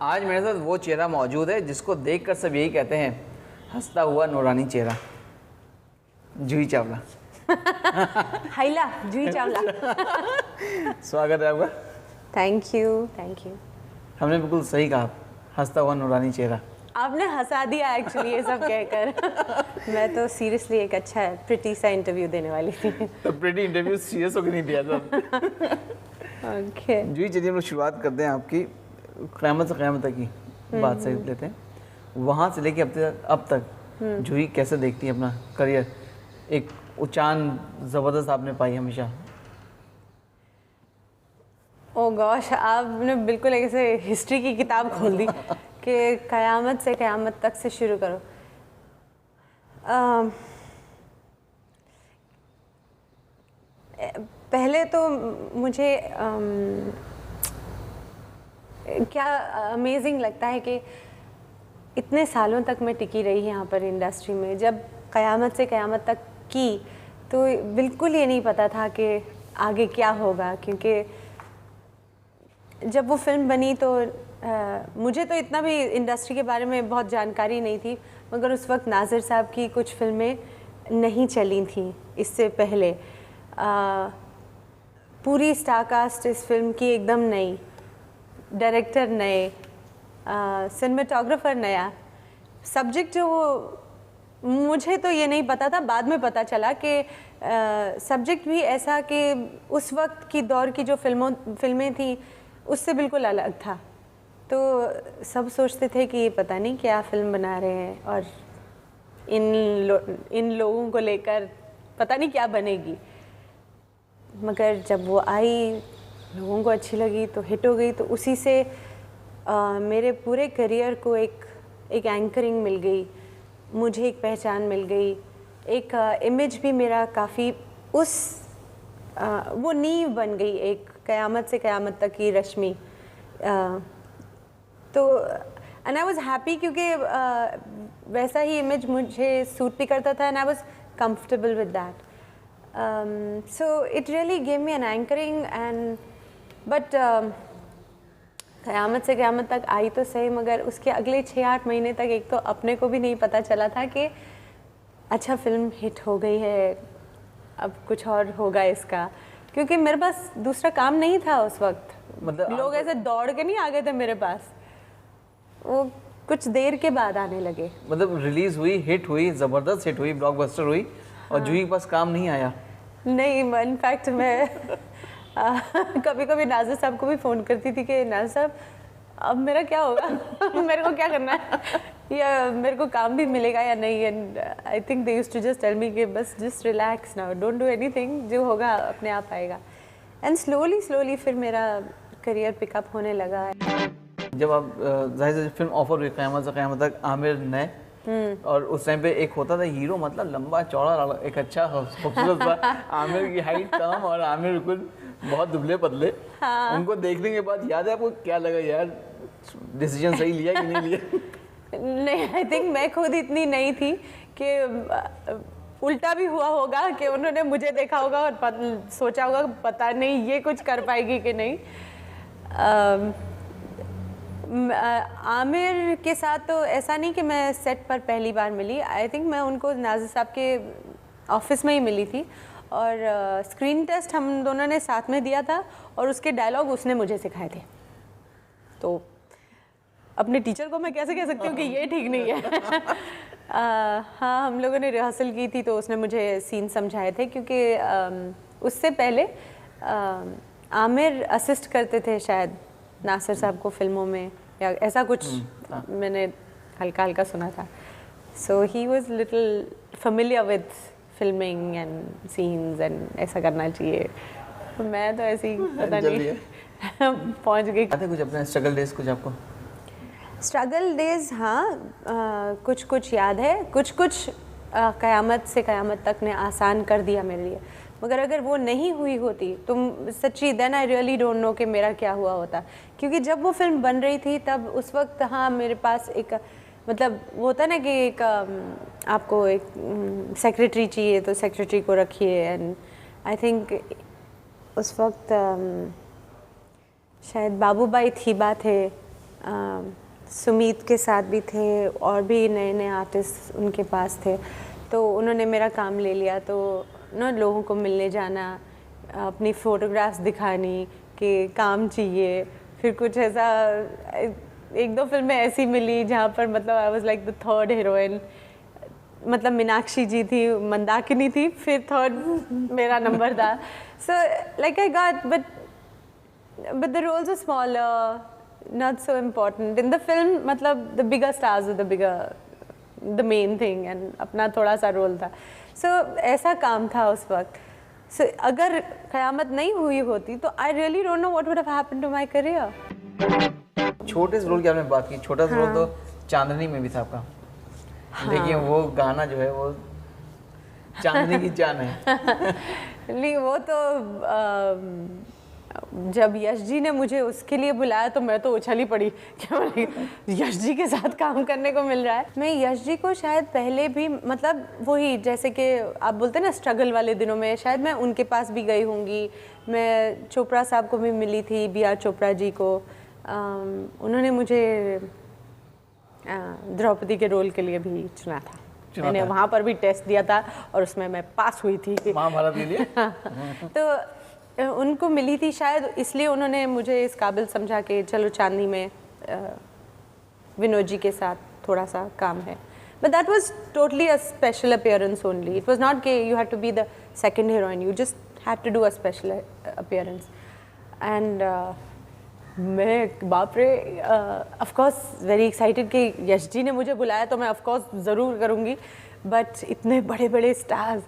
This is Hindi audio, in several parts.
आज मेरे साथ वो चेहरा मौजूद है जिसको देखकर सब यही कहते हैं, हंसता हुआ नूरानी चेहरा, जूही चावला। हाइला जूही चावला। स्वागत है आपका। Thank you, thank you. हमने बिल्कुल सही कहा, हंसता हुआ नूरानी चेहरा। आपने हंसा दिया एक्चुअली ये सब कहकर। मैं तो सीरियसली एक अच्छा प्रिटी सा इंटरव्यू देने वाली थी। तो प्रिटी इंटरव्यू सीरियस होकर नहीं दिया था। ओके जूही, चलिए हम लोग शुरुआत करते हैं आपकी क़यामत से क़यामत तक की बात से लेते हैं। वहाँ से लेके अब तक जूही कैसे देखती है अपना करियर? एक उचान ज़बरदस्त आपने पाई हमेशा। ओ गॉश, आपने बिल्कुल ऐसे हिस्ट्री की किताब खोल दी कि क़यामत से क़यामत तक से शुरू करो। पहले तो मुझे क्या अमेजिंग लगता है कि इतने सालों तक मैं टिकी रही यहाँ पर इंडस्ट्री में। जब क़यामत से क़यामत तक की तो बिल्कुल ये नहीं पता था कि आगे क्या होगा, क्योंकि जब वो फिल्म बनी तो मुझे तो इतना भी इंडस्ट्री के बारे में बहुत जानकारी नहीं थी, मगर उस वक्त नाज़िर साहब की कुछ फिल्में नहीं चली थी इससे पहले। पूरी स्टार कास्ट इस फिल्म की एकदम नई, डायरेक्टर नए, सिनेमेटोग्राफर नया, सब्जेक्ट जो वो मुझे तो ये नहीं पता था, बाद में पता चला कि सब्जेक्ट भी ऐसा कि उस वक्त की दौर की जो फिल्में थी उससे बिल्कुल अलग था। तो सब सोचते थे कि ये पता नहीं क्या फ़िल्म बना रहे हैं और इन लोगों को लेकर पता नहीं क्या बनेगी। मगर जब वो आई, लोगों को अच्छी लगी तो हिट हो गई। तो उसी से मेरे पूरे करियर को एक एंकरिंग मिल गई, मुझे एक पहचान मिल गई, एक इमेज भी मेरा काफ़ी वो नींव बन गई एक क़यामत से क़यामत तक की रश्मि। तो एंड आई वाज हैप्पी क्योंकि वैसा ही इमेज मुझे सूट भी करता था and I was comfortable with that. So it really gave me an anchoring and but Qayamat Se क़यामत तक आई तो सही, मगर उसके अगले 6-8 महीने तक एक तो अपने को भी नहीं पता चला था कि अच्छा फिल्म हिट हो गई है, अब कुछ और होगा इसका, क्योंकि मेरे पास दूसरा काम नहीं था उस वक्त। मतलब लोग ऐसे दौड़ के नहीं आ गए थे मेरे पास, वो कुछ देर के बाद आने लगे। मतलब रिलीज हुई, हिट हुई, ज़बरदस्त हिट हुई, ब्लॉकबस्टर हुई, और जूही के पास काम नहीं आया। नहीं, इनफैक्ट मैं कभी कभी नाज़िर साहब को भी फ़ोन करती थी कि नाज़िर साहब अब मेरा क्या होगा, मेरे को क्या करना है, या मेरे को काम भी मिलेगा या नहीं। And I think they used to just tell me कि बस just relax now, don't do anything, जो होगा अपने आप आएगा। एंड स्लोली फिर मेरा करियर पिकअप होने लगा है। जब आप जाहिर से फिल्म ऑफर हुई क़यामत से क़यामत तक, आमिर ने, और उस टाइम पे एक होता था हीरो, मतलब लंबा चौड़ा, एक अच्छा खूबसूरत सा, आमिर की हाइट कम और आमिर बिल्कुल बहुत दुबले पतले। हाँ। उनको देखने के बाद याद है आपको क्या लगा, यार डिसीजन सही लिया कि नहीं लिया? नहीं, आई थिंक मैं खुद इतनी नहीं थी कि उल्टा भी हुआ होगा कि उन्होंने मुझे देखा होगा और सोचा होगा पता नहीं ये कुछ कर पाएगी कि नहीं। आमिर के साथ तो ऐसा नहीं कि मैं सेट पर पहली बार मिली, आई थिंक मैं उनको नाज़िर साहब के ऑफिस में ही मिली थी, और स्क्रीन टेस्ट हम दोनों ने साथ में दिया था और उसके डायलॉग उसने मुझे सिखाए थे। तो अपने टीचर को मैं कैसे कह सकती हूँ कि ये ठीक नहीं है। हाँ, हम लोगों ने रिहर्सल की थी तो उसने मुझे सीन समझाए थे, क्योंकि उससे पहले आमिर असिस्ट करते थे शायद नासिर साहब को फिल्मों में, या ऐसा कुछ मैंने हल्का हल्का सुना था। So he was little familiar with filming and scenes and ऐसा करना चाहिए। तो मैं तो ऐसे ही पता नहीं पहुंच गई। कुछ अपने स्ट्रगल डेज कुछ आपको? स्ट्रगल डेज हाँ, कुछ याद है, कुछ क़यामत से क़यामत तक ने आसान कर दिया मेरे लिए, मगर अगर वो नहीं हुई होती तो सच्ची then I really don't know कि मेरा क्या हुआ होता। क्योंकि जब वो फिल्म बन रही थी तब उस वक्त हाँ मेरे पास एक मतलब वो होता ना कि एक आपको एक सेक्रेटरी चाहिए तो सेक्रेटरी को रखिए, एंड आई थिंक उस वक्त शायद बाबूभाई थीबा थे सुमीत के साथ भी थे और भी नए नए आर्टिस्ट उनके पास थे, तो उन्होंने मेरा काम ले लिया। तो ना लोगों को मिलने जाना, अपनी फ़ोटोग्राफ्स दिखानी कि काम चाहिए। फिर कुछ ऐसा, एक दो फिल्में ऐसी मिली जहाँ पर मतलब I was like the third heroine. मतलब मीनाक्षी जी थी, मंदाकिनी थी, फिर थर्ड मेरा नंबर था। So like I got, but the roles are smaller, not so important in the film. मतलब the bigger stars were the main thing, and अपना थोड़ा सा रोल था। So ऐसा काम था उस वक्त। So अगर क़यामत नहीं हुई होती तो I really don't know what would have happened to my career. छोटे से रोल की आपने बात की, छोटा सा रोल तो चांदनी में भी था आपका। लेकिन वो गाना जो है वो चांदनी की जान है। नहीं, वो तो जब यश जी ने मुझे उसके लिए बुलाया तो मैं तो उछली पड़ी कि यश जी के साथ काम करने को मिल रहा है। मैं यश जी को शायद पहले भी, मतलब वही जैसे कि आप बोलते हैं ना स्ट्रगल वाले दिनों में, शायद मैं उनके पास भी गई होंगी। मैं चोपड़ा साहब को भी मिली थी, B.R. चोपड़ा जी को। उन्होंने मुझे द्रौपदी के रोल के लिए भी चुना था। मैंने वहाँ पर भी टेस्ट दिया था और उसमें मैं पास हुई थी, महाभारत के लिए। तो उनको मिली थी शायद, इसलिए उन्होंने मुझे इस काबिल समझा कि चलो चांदनी में विनोद जी के साथ थोड़ा सा काम है। But that was totally a special appearance only. It was not कि you had to be the second heroine. You just had to do a special appearance. And मैं बाप रे, of course very excited कि यश जी ने मुझे बुलाया तो मैं of course ज़रूर करूँगी। But इतने बड़े बड़े stars,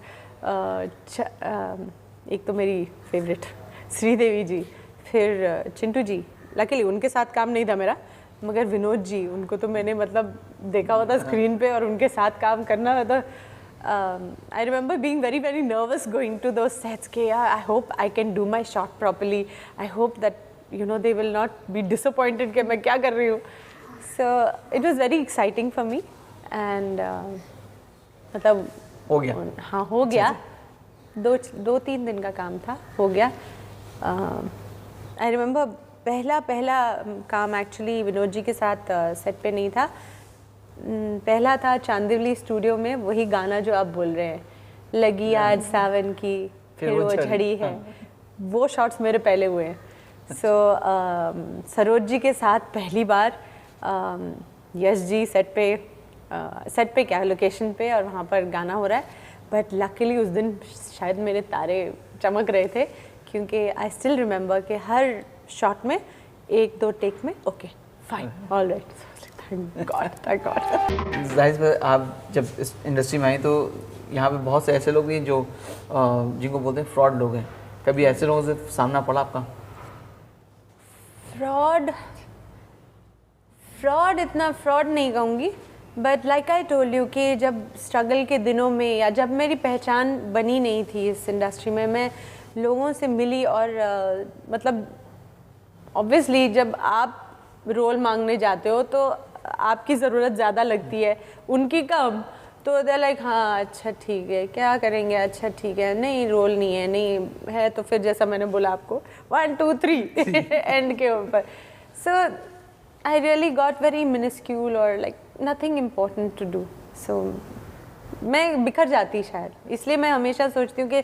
एक तो मेरी फेवरेट श्रीदेवी जी, फिर चिंटू जी, लकीली उनके साथ काम नहीं था मेरा, मगर विनोद जी, उनको तो मैंने मतलब देखा हुआ था स्क्रीन पे, और उनके साथ काम करना तो I remember being very very nervous going to those sets के I hope I can do my shot properly, I hope that you know they will not be disappointed कि मैं क्या कर रही हूँ। So it was very exciting for me and मतलब हो गया। हाँ हो गया, दो तीन दिन का काम था, हो गया। आई रिमेंबर पहला काम एक्चुअली विनोद जी के साथ सेट पे नहीं था, पहला था चांदिवली स्टूडियो में, वही गाना जो आप बोल रहे हैं, लगी आज सावन की फिर वो झड़ी है, वो शॉट्स मेरे पहले हुए हैं। सो सरोज जी के साथ पहली बार यश जी सेट पे क्या लोकेशन पे, और वहाँ पर गाना हो रहा है। बट लकीली उस दिन शायद मेरे तारे चमक रहे थे, क्योंकि आई स्टिल रिमेंबर कि हर शॉट में एक दो टेक में okay fine all right, thank God. जाहिर है आप जब इस इंडस्ट्री में आई तो यहाँ पे बहुत से ऐसे लोग भी हैं जो जिनको बोलते हैं फ्रॉड लोग हैं, कभी ऐसे लोगों से सामना पड़ा आपका? फ्रॉड इतना फ्रॉड नहीं कहूँगी, but like I told you कि जब स्ट्रगल के दिनों में या जब मेरी पहचान बनी नहीं थी इस इंडस्ट्री में, मैं लोगों से मिली और मतलब ऑब्वियसली जब आप रोल मांगने जाते हो तो आपकी ज़रूरत ज़्यादा लगती है, उनकी कम, तो दे लाइक हाँ अच्छा ठीक है, क्या करेंगे, अच्छा ठीक है, नहीं रोल नहीं है, नहीं है तो फिर जैसा मैंने बोला आपको 1 2 3 एंड के ऊपर। So I really got very miniscule और like nothing important to do. So मैं बिखर जाती शायद, इसलिए मैं हमेशा सोचती हूँ कि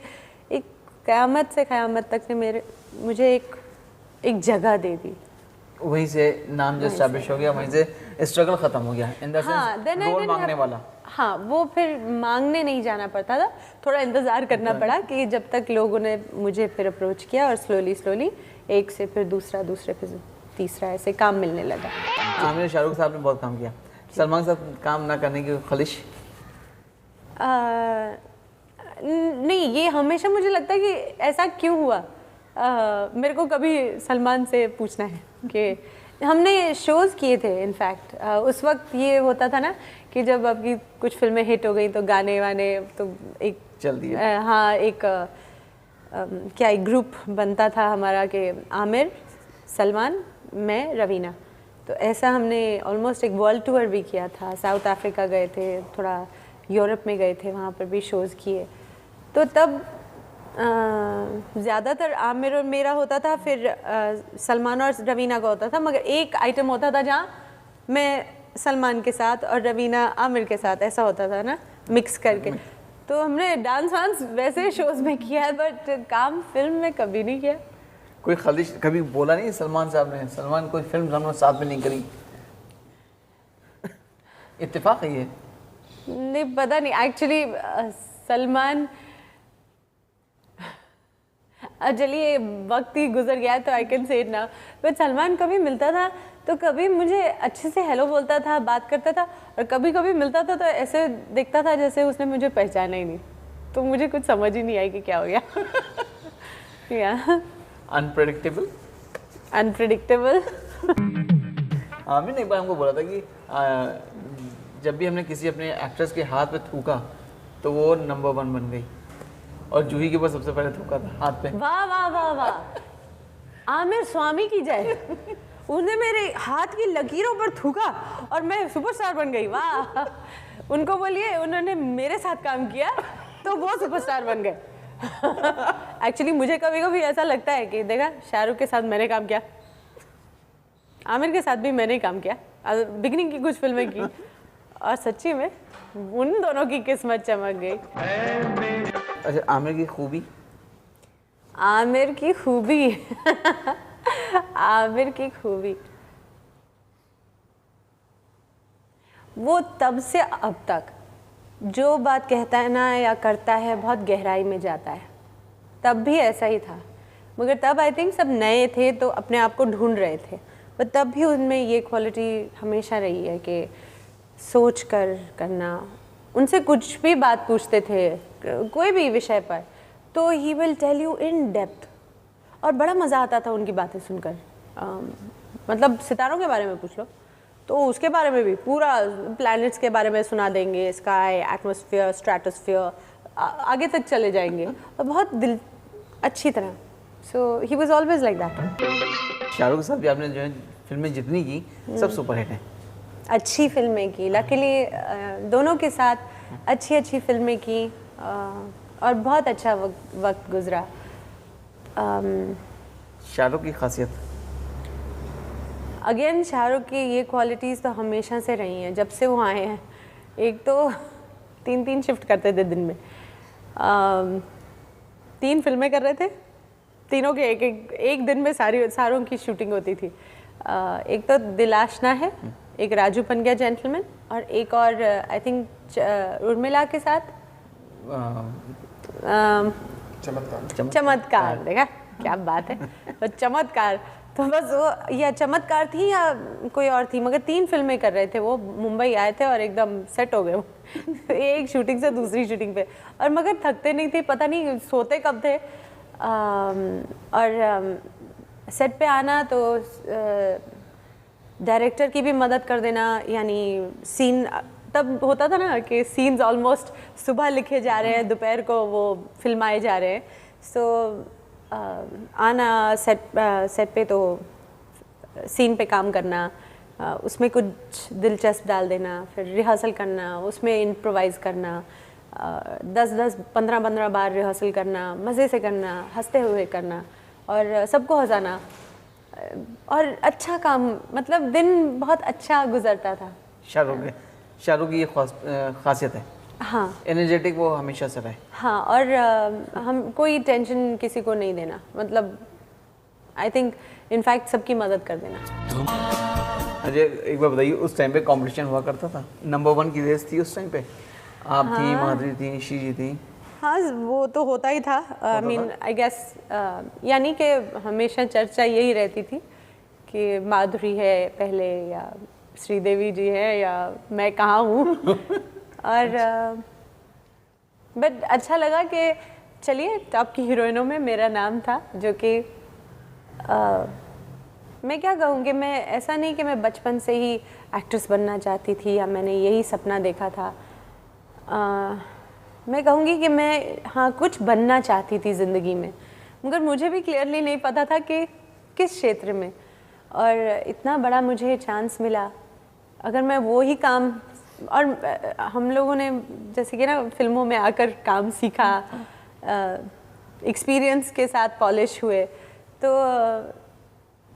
एक क़यामत से क़यामत तक ने मुझे एक जगह दे दी, वहीं से नाम जो एस्टैब्लिश हो गया, वहीं से स्ट्रगल खत्म हो गया इन द सेंस रोल मांगने वाला। हाँ, वो फिर मांगने नहीं जाना पड़ता था, थोड़ा इंतज़ार करना पड़ा कि जब तक लोगों ने मुझे फिर अप्रोच किया, और स्लोली एक से फिर दूसरे फिर तीसरा ऐसे काम मिलने लगा। आमिर शाहरुख साहब ने बहुत काम किया, सलमान साहब काम ना करने की ख्वाहिश? नहीं, ये हमेशा मुझे लगता है कि ऐसा क्यों हुआ। मेरे को कभी सलमान से पूछना है कि हमने शोज़ किए थे, इनफैक्ट उस वक्त ये होता था ना कि जब आपकी कुछ फिल्में हिट हो गई तो गाने वाने तो एक चल दिया। हाँ, एक क्या एक ग्रुप बनता था हमारा कि आमिर, सलमान, मैं, रवीना, तो ऐसा हमने ऑलमोस्ट एक वर्ल्ड टूर भी किया था। साउथ अफ्रीका गए थे, थोड़ा यूरोप में गए थे, वहाँ पर भी शोज़ किए। तो तब ज़्यादातर आमिर और मेरा होता था, फिर सलमान और रवीना का होता था, मगर एक आइटम होता था जहाँ मैं सलमान के साथ और रवीना आमिर के साथ, ऐसा होता था ना, मिक्स करके। तो हमने डांस वांस वैसे शोज़ में किया है, बट काम फिल्म में कभी नहीं किया। कोई खलिश कभी बोला नहीं सलमान साहब ने, सलमान कोई फिल्म हम लोग साथ में नहीं करी? इत्तेफाक है ये? नहीं पता नहीं एक्चुअली। सलमान, चलिए वक्त ही गुजर गया है तो I can say it now, but Salman कभी मिलता था तो कभी मुझे अच्छे से हेलो बोलता था, बात करता था, और कभी कभी मिलता था तो ऐसे दिखता था जैसे उसने मुझे पहचाना ही नहीं। तो मुझे कुछ समझ ही नहीं आई कि क्या हो गया। या अनप्रेडिक्टेबल। अनप्रेडिक्टेबल। आमिर ने एक बार हमको बोला था कि जब भी हमने किसी अपने एक्ट्रेस के हाथ पे थूका तो वो नंबर 1 बन गई, और जूही के ऊपर सबसे पहले थूका था हाथ पे। वाह वाह वाह वाह, आमिर स्वामी की जय। उन्हें मेरे हाथ की लकीरों पर थूका और मैं सुपरस्टार बन गई। वाह, उनको बोलिए उन्होंने मेरे साथ काम किया तो वो सुपरस्टार बन गए। एक्चुअली मुझे कभी कभी ऐसा लगता है कि देखा, शाहरुख के साथ मैंने काम किया, आमिर के साथ भी मैंने ही काम किया, बिगनिंग की कुछ फिल्में की, और सच्ची में उन दोनों की किस्मत चमक गई। अच्छा, आमिर की खूबी? आमिर की खूबी। आमिर की खूबी, वो तब से अब तक जो बात कहता है ना या करता है बहुत गहराई में जाता है। तब भी ऐसा ही था, मगर तब आई थिंक सब नए थे तो अपने आप को ढूंढ रहे थे, पर तब भी उनमें ये क्वालिटी हमेशा रही है कि सोच कर करना। उनसे कुछ भी बात पूछते थे कोई भी विषय पर तो ही will tell you in depth, और बड़ा मज़ा आता था उनकी बातें सुनकर। मतलब सितारों के बारे में पूछ लो तो उसके बारे में भी पूरा, प्लैनेट्स के बारे में सुना देंगे, स्काई, एटमॉस्फेयर, स्ट्रेटोस्फेयर, आगे तक चले जाएंगे, और बहुत दिल अच्छी तरह। So he was always like that. Shahrukh साहब भी आपने जो है फिल्में जितनी की सब सुपरहिट हैं। अच्छी फिल्में की, लकीली दोनों के साथ अच्छी अच्छी फिल्में की, और बहुत अच्छा वक्त गुजरा। शाहरुख की खासियत? अगेन शाहरुख की ये क्वालिटीज़ तो हमेशा से रही हैं जब से वो आए हैं। एक तो 3 शिफ्ट करते थे दिन में, 3 फिल्में कर रहे थे, तीनों के एक दिन में सारों की शूटिंग होती थी। एक तो दिल आशना है, एक राजू बन गया जेंटलमैन, और एक और आई थिंक उर्मिला के साथ चमत्कार। देखा क्या बात है, तो चमत्कार, तो बस वो या चमत्कार थी या कोई और थी, मगर 3 फिल्में कर रहे थे वो। मुंबई आए थे और एकदम सेट हो गए वो। एक शूटिंग से दूसरी शूटिंग पे, और मगर थकते नहीं थे, पता नहीं सोते कब थे। और सेट पे आना तो डायरेक्टर की भी मदद कर देना, यानी सीन तब होता था ना कि सीन्स ऑलमोस्ट सुबह लिखे जा रहे हैं, दोपहर को वो फिल्माए जा रहे हैं। सो आना सेट पे तो सीन पे काम करना, उसमें कुछ दिलचस्प डाल देना, फिर रिहर्सल करना, उसमें इम्प्रोवाइज़ करना, 10-10, 15-15 बार रिहर्सल करना, मज़े से करना, हंसते हुए करना, और सबको हंसाना, और अच्छा काम, मतलब दिन बहुत अच्छा गुजरता था। शाहरुख की ये खासियत है। हाँ, एनर्जेटिक वो हमेशा से रहे। हाँ, और हम कोई टेंशन किसी को नहीं देना, मतलब आई थिंक इनफैक्ट सबकी मदद कर देना। अजय, एक बार बताइए, उस टाइम पे कंपटीशन हुआ करता था, नंबर 1 की रेस थी उस टाइम पे? आप थी, माधुरी थी, शीजी थी। हाँ, वो तो होता ही था। आई मीन आई गेस, यानी कि हमेशा चर्चा यही रहती थी कि माधुरी है पहले, या श्रीदेवी जी है, या मैं कहाँ हूँ। और बट अच्छा लगा कि चलिए टॉप की हीरोइनों में मेरा नाम था, जो कि मैं क्या कहूँगी, मैं ऐसा नहीं कि मैं बचपन से ही एक्ट्रेस बनना चाहती थी या मैंने यही सपना देखा था। मैं कहूँगी कि मैं हाँ कुछ बनना चाहती थी ज़िंदगी में, मगर मुझे भी क्लियरली नहीं पता था कि किस क्षेत्र में, और इतना बड़ा मुझे चांस मिला। अगर मैं वो ही काम, और हम लोगों ने जैसे कि ना फिल्मों में आकर काम सीखा, एक्सपीरियंस के साथ पॉलिश हुए, तो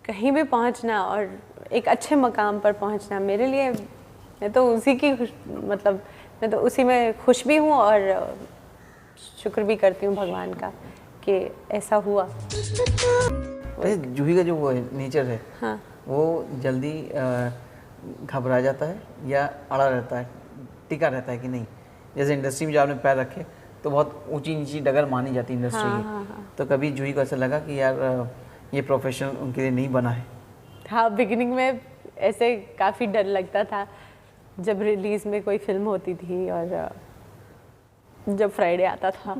कहीं भी पहुंचना और एक अच्छे मकाम पर पहुंचना मेरे लिए, मैं तो उसी की मतलब मैं तो उसी में खुश भी हूँ और शुक्र भी करती हूँ भगवान का कि ऐसा हुआ। वैसे जूही का जो वो नेचर है, हाँ, वो जल्दी घबरा जाता है या अड़ा रहता है, टिका रहता है कि नहीं? जैसे इंडस्ट्री में जब आपने पैर रखे तो बहुत ऊंची नीची डगर मानी जाती है इंडस्ट्री हाँ, की। हाँ, हाँ। तो कभी जूही को ऐसा लगा कि यार ये प्रोफेशन उनके लिए नहीं बना है? हाँ, बिगिनिंग में ऐसे काफ़ी डर लगता था जब रिलीज़ में कोई फिल्म होती थी और जब फ्राइडे आता था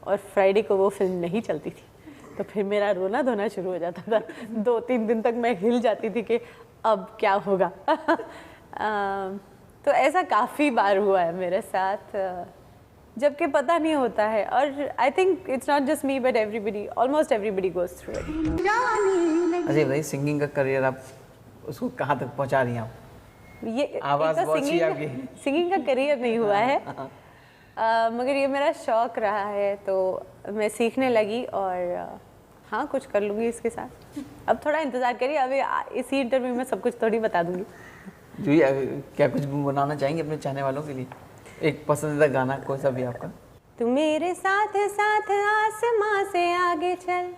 और फ्राइडे को वो फिल्म नहीं चलती थी, तो फिर मेरा रोना धोना शुरू हो जाता था। 2-3 दिन तक मैं हिल जाती थी कि अब क्या होगा। तो ऐसा काफ़ी बार हुआ है मेरे साथ, जबकि पता नहीं होता है। और I think it's not just me but everybody, almost everybody goes through it. अच्छा भाई, सिंगिंग का करियर आप उसको कहाँ तक पहुँचा रही हैं आप? ये आवाज़ बहुत अच्छी है आपकी। सिंगिंग का करियर नहीं हुआ है, मगर ये मेरा शौक रहा है, तो मैं सीखने लगी और हाँ, कुछ कर लूँगी इसके साथ। अब थोड़ा इंतज़ार करिए, अभी इसी इंटरव्यू में सब कुछ थोड़ी बता दूँगी। जूही, क्या कुछ गुनगुनाना चाहेंगे अपने चाहने वालों के लिए? एक पसंदीदा गाना कोई सा भी आपका? तू मेरे साथ साथ आसमां से आगे चल,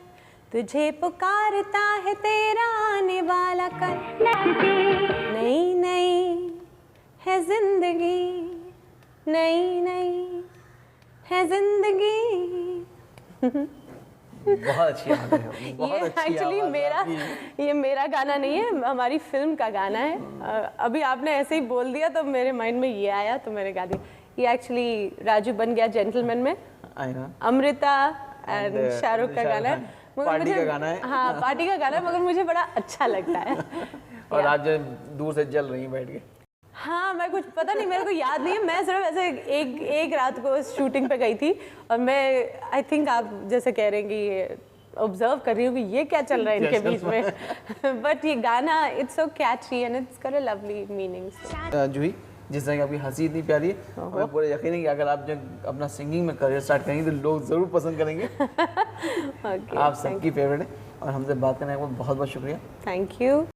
तुझे पुकारता है तेरा आने वाला कल। नई नई है जिंदगी, नई नई है जिंदगी। बहुत अच्छी आवाज़ है, बहुत ये अच्छी एक्चुअली आवाज़ है मेरा आपकी। ये मेरा गाना नहीं है, हमारी फिल्म का गाना है। अभी आपने ऐसे ही बोल दिया तो मेरे माइंड में ये आया तो मैंने गा दिया। ये एक्चुअली राजू बन गया जेंटलमैन में I know. Amrita and Shahrukh का गाना है। मगर पार्टी मुझे- का गाना है। हाँ, पार्टी का गाना है, मगर मुझे बड़ा अच्छा लगता है। और आप जो दूर से जल रही हैं बैठ के। हाँ, मैं कुछ पता नहीं, मेरे को याद नहीं है। मैं सिर्फ ऐसे एक रात को शूटिंग पे गई थी और मैं आई थिंक आप जैसे कह रहे हैं कि ऑब्जर्व कर रही हूँ कि ये क्या चल रहा है इनके बीच में। बट ये गाना it's so catchy and it's got a lovely meaning. Juhi, जिस तरह की आपकी हंसी इतनी प्यारी है, हमें पूरा यकीन है कि अगर आप जब अपना सिंगिंग में करियर स्टार्ट करेंगे तो लोग ज़रूर पसंद करेंगे। ओके, आप सबकी फेवरेट है और हमसे बात करने का बहुत बहुत शुक्रिया। Thank you.